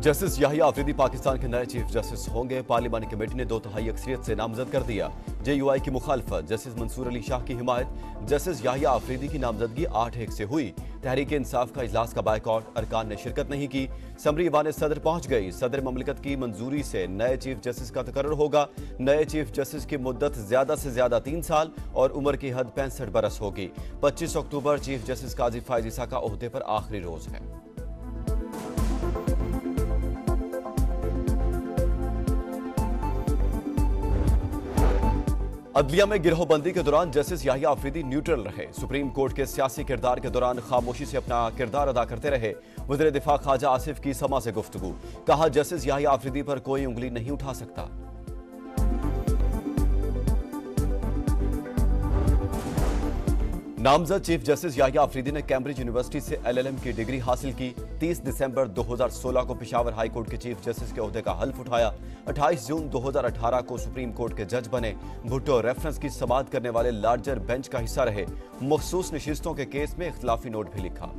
Justice Yahya Afridi Pakistan के नए chief justice होंगे। पार्लिमानी कमेटी ने 2/3 अक्सरियत से नामजद कर दिया। JUI की मुखालफत, जस्टिस मंसूर अली शाह की हिमायत। जस्टिस याहिया अफरीदी की नामजदगी 8-1 से हुई। तहरीक इंसाफ का इजलास का बायकॉट, अरकान ने शिरकत नहीं की। समरी ईवान सदर पहुंच गई। सदर ममलिकत की मंजूरी से नए चीफ जस्टिस का तकर्रुर होगा। नए चीफ जस्टिस की मुद्दत ज्यादा से ज्यादा 3 साल और उम्र की हद 65 बरस होगी। 25 अक्टूबर चीफ जस्टिस काजी फायज ईसा का ओहदे पर आखिरी रोज है। अदलिया में गिरोहबंदी के दौरान जस्टिस याहिया अफरीदी न्यूट्रल रहे। सुप्रीम कोर्ट के सियासी किरदार के दौरान खामोशी से अपना किरदार अदा करते रहे। वज़ीर दिफा ख्वाजा आसिफ की समा से गुफ्तगू, कहा जस्टिस याहिया अफरीदी पर कोई उंगली नहीं उठा सकता। नामजद चीफ जस्टिस याहिया अफरीदी ने कैम्ब्रिज यूनिवर्सिटी से LLM की डिग्री हासिल की। 30 दिसंबर 2016 को पेशावर हाई कोर्ट के चीफ जस्टिस के ओहदे का हल्फ उठाया। 28 जून 2018 को सुप्रीम कोर्ट के जज बने। भुट्टो रेफरेंस की समाअत करने वाले लार्जर बेंच का हिस्सा रहे। मखसूस नशिस्तों के केस में इख्तिलाफी नोट भी लिखा।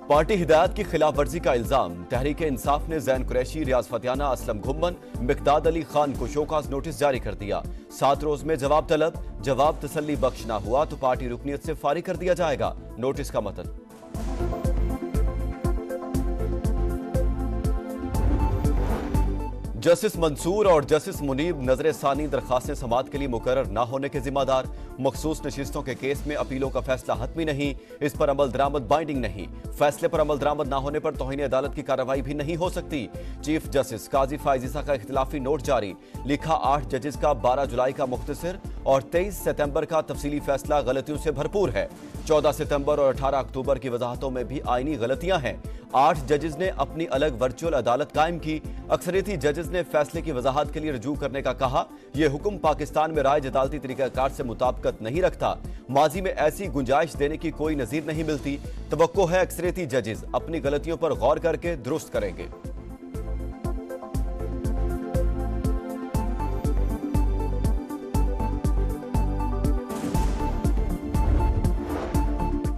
पार्टी हिदायत की खिलाफ वर्जी का इल्जाम। तहरीक इंसाफ ने जैन कुरैशी, रियाज फतियाना, असलम घुम्मन, मिकदाद अली खान को शोकाज नोटिस जारी कर दिया। 7 रोज में जवाब तलब। जवाब तसल्ली बख्श ना हुआ तो पार्टी रुकनियत से फारिग कर दिया जाएगा। नोटिस का मतन। जस्टिस मंसूर और जस्टिस मुनीब नजर सानी दरखास्तें समाअत के लिए मुकर्रर न होने के जिम्मेदार। मखसूस नशिस्तों के केस में अपीलों का फैसला हतमी नहीं। इस पर अमल दरामद बाइंडिंग नहीं। फैसले पर अमल दरामद न होने पर तौहीन अदालत की कार्रवाई भी नहीं हो सकती। चीफ जस्टिस काजी फायज ईसा का इख्तिलाफी नोट जारी। लिखा 8 जजेस का 12 जुलाई का मुख्तसर और 23 सितंबर का तफसीली फैसला गलतियों से भरपूर है। 14 सितंबर और 18 अक्टूबर की वजाहतों में भी आईनी गलतियां हैं। 8 जजेस ने अपनी अलग वर्चुअल अदालत कायम की। अक्सरियती जजेस ने फैसले की वजाहत के लिए रजू करने का कहा। यह हुक्म पाकिस्तान में राय अदालती तरीकाकार से मुताबिकत नहीं रखता। माजी में ऐसी गुंजाइश देने की कोई नजीर नहीं मिलती। तवक्को है अक्सरियती जजेस अपनी गलतियों पर गौर करके दुरुस्त करेंगे।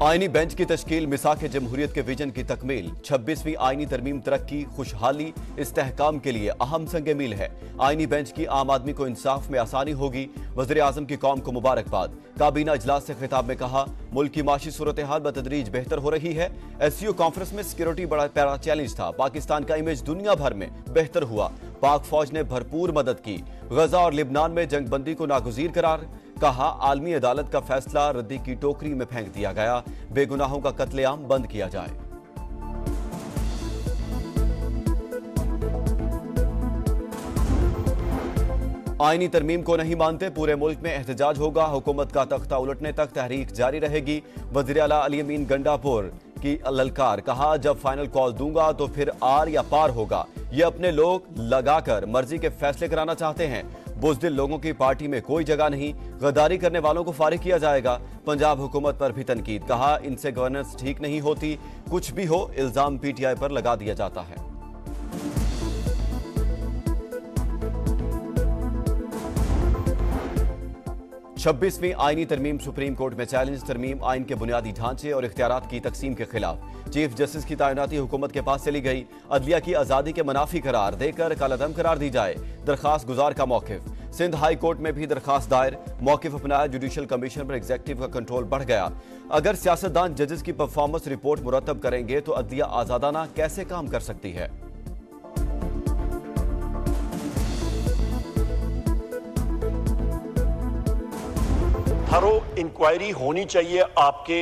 आईनी बेंच की तश्कील मिसाक जमहूरियत के विजन की तकमील। 26वीं आईनी तरमीम तरक्की, खुशहाली, इस्तेहकाम के लिए अहम संग मील है। आईनी बेंच की आम आदमी को इंसाफ में आसानी होगी। वज़ीर आज़म की कौम को मुबारकबाद। काबीना इजलास से खिताब में कहा मुल्क की माशी सूरत हाल बतदरीज बेहतर हो रही है। SCO कॉन्फ्रेंस में सिक्योरिटी बड़ा पैरा चैलेंज था। पाकिस्तान का इमेज दुनिया भर में बेहतर हुआ। पाक फौज ने भरपूर मदद की। गजा और लिबनान में जंगबंदी को नागुज़ीर करार। कहा आलमी अदालत का फैसला रद्दी की टोकरी में फेंक दिया गया। बेगुनाहों का कत्लेआम बंद किया जाए। आईनी तरमीम को नहीं मानते, पूरे मुल्क में एहतजाज होगा। हुकूमत का तख्ता उलटने तक तहरीक जारी रहेगी। वज़ीर आला अली अमीन गंडापुर की ललकार। कहा जब फाइनल कॉल दूंगा तो फिर आर या पार होगा। ये अपने लोग लगाकर मर्जी के फैसले कराना चाहते हैं। बुज़दिल लोगों की पार्टी में कोई जगह नहीं। गद्दारी करने वालों को फारिग किया जाएगा। पंजाब हुकूमत पर भी तनकीद। कहा इनसे गवर्नेंस ठीक नहीं होती। कुछ भी हो इल्जाम PTI पर लगा दिया जाता है। छब्बीसवीं आईनी तरमीम सुप्रीम कोर्ट में चैलेंज। तरमीम आइन के बुनियादी ढांचे और इख्तियारात की तकसीम के खिलाफ। चीफ जस्टिस की तैनाती हुकूमत के पास चली गई। अदलिया की आज़ादी के मुनाफी करार देकर कालादम करार दी जाए। दरखास्त गुजार का मौकिफ। सिंध हाई कोर्ट में भी दरखास्त दायर। मौकिफ अपनाया। जुडिशल कमीशन पर एग्जीक्यूटिव का कंट्रोल बढ़ गया। अगर सियासतदान जजेस की परफॉर्मेंस रिपोर्ट मुरतब करेंगे तो अदलिया आजादाना कैसे काम कर सकती है। थरो इंक्वायरी होनी चाहिए। आपके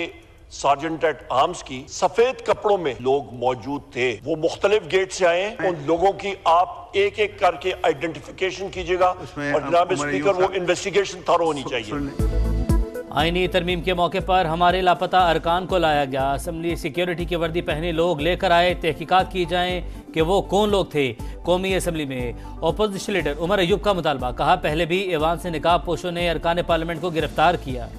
सार्जेंट एट आर्म्स की सफेद कपड़ों में लोग मौजूद थे। वो मुख्तलिफ गेट से आए। उन लोगों की आप एक एक करके आइडेंटिफिकेशन कीजिएगा और जनाब स्पीकर वो इन्वेस्टिगेशन थरो होनी चाहिए। आईनी तरमीम के मौके पर हमारे लापता अरकान को लाया गया। असम्बली सिक्योरिटी की वर्दी पहने लोग लेकर आए। तहकीकात की जाए कि वो कौन लोग थे। कौमी असम्बली में अपोजिशन लीडर उमर अयूब का मुतालबा। कहा पहले भी ऐवान से निकाब पोशों ने अरकान पार्लियामेंट को गिरफ्तार किया।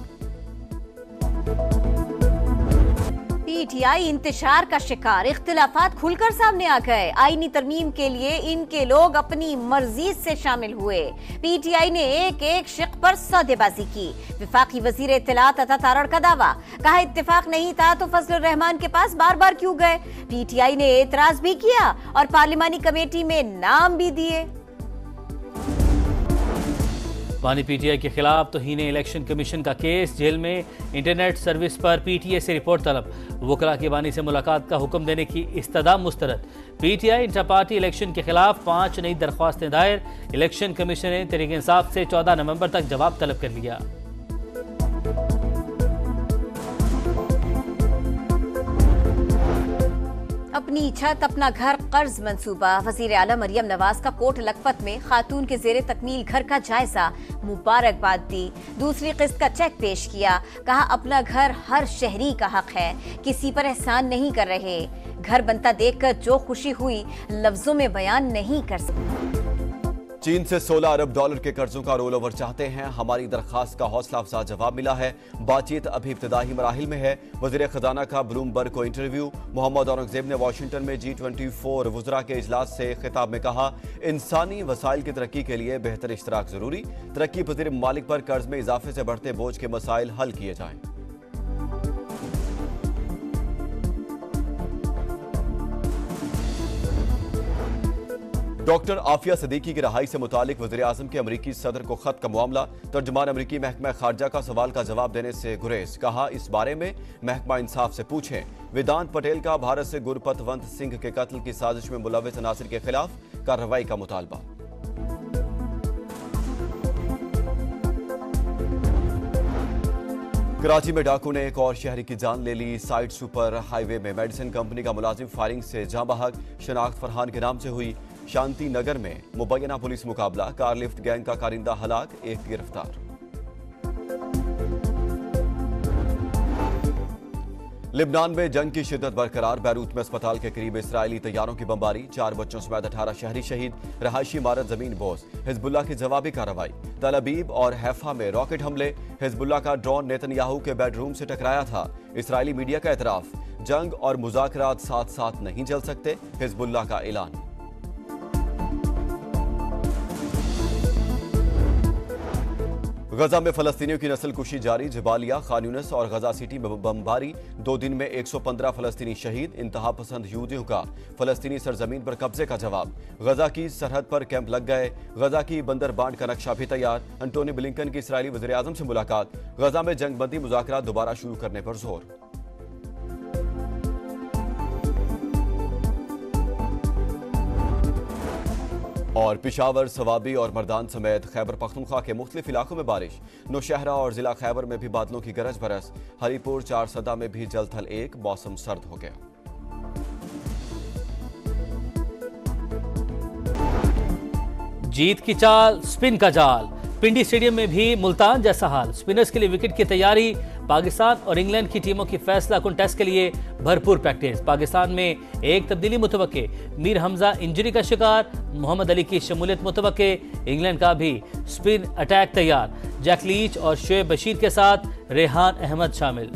पीटीआई इंतशार का शिकार, इख्तिलाफात खुलकर सामने आ गए। आईनी तरमीम के लिए इनके लोग अपनी मर्जी से शामिल हुए। पीटीआई ने एक एक शिक पर सौदेबाजी की। विफाकी वजीर इत्तलात अता तारड़ का दावा, कहा इत्तेफाक नहीं था तो फजलुर रहमान के पास बार बार क्यों गए। पीटीआई ने एतराज भी किया और पार्लिमानी कमेटी में नाम भी दिए। बानी पीटीआई के खिलाफ तौहीन इलेक्शन कमीशन का केस, जेल में इंटरनेट सर्विस पर पीटीए से रिपोर्ट तलब, वकला की बानी से मुलाकात का हुक्म देने की इस्तदा मुस्तरद। पीटीआई इंटर पार्टी इलेक्शन के खिलाफ 5 नई दरख्वास्तें दायर, इलेक्शन कमीशन ने तहरीक इंसाफ से 14 नवंबर तक जवाब तलब कर लिया। अपनी छत अपना घर कर्ज मंसूबा, वजीर आला मरियम नवाज का कोट लखपत में खातून के जेरे तकमील घर का जायजा, मुबारकबाद दी। दूसरी किस्त का चेक पेश किया, कहा अपना घर हर शहरी का हक है, किसी पर एहसान नहीं कर रहे। घर बनता देखकर जो खुशी हुई लफ्जों में बयान नहीं कर सकते। चीन से 16 अरब डॉलर के कर्जों का रोल ओवर चाहते हैं, हमारी दरखास्त का हौसला अफजा जवाब मिला है। बातचीत अभी इब्तिदाई मराहिल में है। वजीर खजाना का ब्लूमबर्ग को इंटरव्यू। मोहम्मद औरंगजेब ने वाशिंगटन में G24 वुज़रा के इजलास से खिताब में कहा, इंसानी वसाइल की तरक्की के लिए बेहतर इश्तराक जरूरी। तरक्की पजीर ममालिक पर कर्ज में इजाफे से बढ़ते बोझ के मसाइल हल किए जाएं। डॉक्टर आफिया सदीकी की रहाई से मुतालिक वज़ीर आज़म के अमरीकी सदर को खत का मामला, तर्जुमान अमरीकी महकमा खारजा का सवाल का जवाब देने से गुरेज, कहा इस बारे में महकमा इंसाफ से पूछें। वेदांत पटेल का भारत से गुरपतवंत सिंह के कत्ल की साजिश में मुलव्विस अनासिर के खिलाफ कार्रवाई का मुतालबा। कराची में डाकू ने एक और शहरी की जान ले ली। साइड सुपर हाईवे में मेडिसिन कंपनी का मुलाजिम फायरिंग से जाँ बहक, शनाख्त फरहान के नाम से हुई। शांति नगर में मुबैना पुलिस मुकाबला, कार लिफ्ट गैंग का कारिंदा हलाक, एक गिरफ्तार। लिबनान में जंग की शिद्दत बरकरार, बैरूत में अस्पताल के करीब इस्राएली तैयारों की बमबारी, 4 बच्चों समेत 18 शहरी शहीद, रहायशी इमारत जमीन बोझ। हिजबुल्लाह की जवाबी कार्रवाई, तल अबीब और हैफा में रॉकेट हमले, हिजबुल्लाह का ड्रोन नेतन्याहू के बेडरूम से टकराया था। इस्राएली मीडिया का एतराफ, जंग और मुज़ाकरात साथ साथ नहीं चल सकते, हिजबुल्लाह का ऐलान। गजा में फलस्तीनियों की नस्ल कुशी जारी, जबालिया, खान यूनिस और गजा सिटी में बमबारी, 2 दिन में 115 फलस्तीनी शहीद। इंतहा पसंद यहूदियों का फलस्तीनी सरजमीन पर कब्जे का जवाब, गजा की सरहद पर कैंप लग गए। गजा की बंदर बांट का नक्शा भी तैयार। एंटोनी ब्लिंकन की इसराइली वज़ीर आज़म से मुलाकात, गजा में जंगबंदी मुज़ाकरात दोबारा शुरू करने पर जोर। और पिशावर, सवाबी और मर्दान समेत खैबर पख्तूनख्वा के मुख्तलिफ इलाकों में बारिश। नौशहरा और जिला खैबर में भी बादलों की गरज बरस। हरीपुर, चारसदा में भी जल थल एक, मौसम सर्द हो गया। जीत की चाल, स्पिन का जाल, पिंडी स्टेडियम में भी मुल्तान जैसा हाल। स्पिनर्स के लिए विकेट की तैयारी, पाकिस्तान और इंग्लैंड की टीमों की फैसला कुन टेस्ट के लिए भरपूर प्रैक्टिस। पाकिस्तान में एक तब्दीली मुतवक्के, मीर हमजा इंजरी का शिकार, मोहम्मद अली की शमूलियत मुतवक्के। इंग्लैंड का भी स्पिन अटैक तैयार, जैक लीच और शोएब बशीर के साथ रेहान अहमद शामिल।